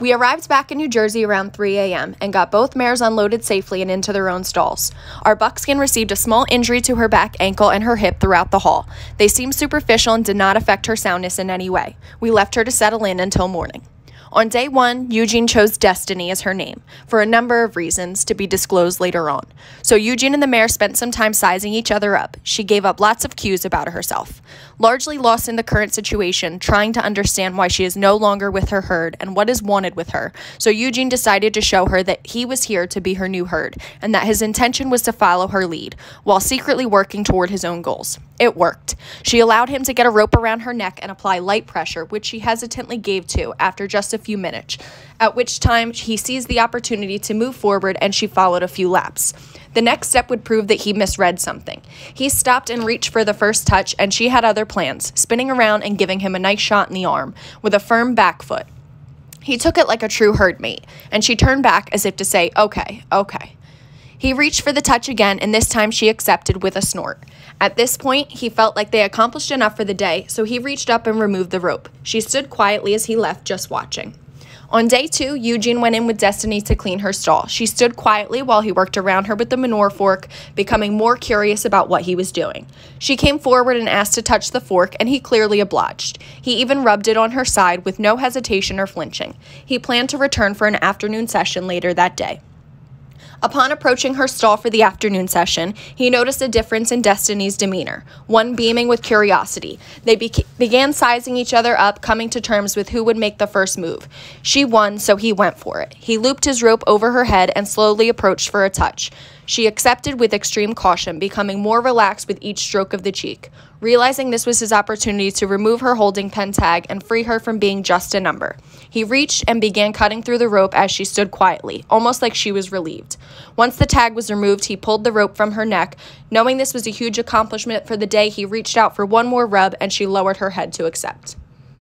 We arrived back in New Jersey around 3 a.m. and got both mares unloaded safely and into their own stalls. Our buckskin received a small injury to her back ankle and her hip throughout the haul. They seemed superficial and did not affect her soundness in any way. We left her to settle in until morning. On day 1, Eugene chose Destiny as her name, for a number of reasons to be disclosed later on. So Eugene and the mare spent some time sizing each other up. She gave up lots of cues about herself. Largely lost in the current situation, trying to understand why she is no longer with her herd and what is wanted with her. So Eugene decided to show her that he was here to be her new herd, and that his intention was to follow her lead, while secretly working toward his own goals. It worked. She allowed him to get a rope around her neck and apply light pressure, which she hesitantly gave to after just a few minutes, at which time he seized the opportunity to move forward and she followed a few laps. The next step would prove that he misread something. He stopped and reached for the first touch, and she had other plans, spinning around and giving him a nice shot in the arm with a firm back foot. He took it like a true herd mate, and she turned back as if to say, okay. He reached for the touch again, and this time she accepted with a snort. At this point, he felt like they accomplished enough for the day, so he reached up and removed the rope. She stood quietly as he left, just watching. On day 2, Eugene went in with Destiny to clean her stall. She stood quietly while he worked around her with the manure fork, becoming more curious about what he was doing. She came forward and asked to touch the fork, and he clearly obliged. He even rubbed it on her side with no hesitation or flinching. He planned to return for an afternoon session later that day. Upon approaching her stall for the afternoon session, he noticed a difference in Destiny's demeanor, one beaming with curiosity. They began sizing each other up, coming to terms with who would make the first move. She won, so he went for it. He looped his rope over her head and slowly approached for a touch. She accepted with extreme caution, becoming more relaxed with each stroke of the cheek. Realizing this was his opportunity to remove her holding pen tag and free her from being just a number. He reached and began cutting through the rope as she stood quietly, almost like she was relieved. Once the tag was removed, he pulled the rope from her neck. Knowing this was a huge accomplishment for the day, he reached out for one more rub and she lowered her head to accept.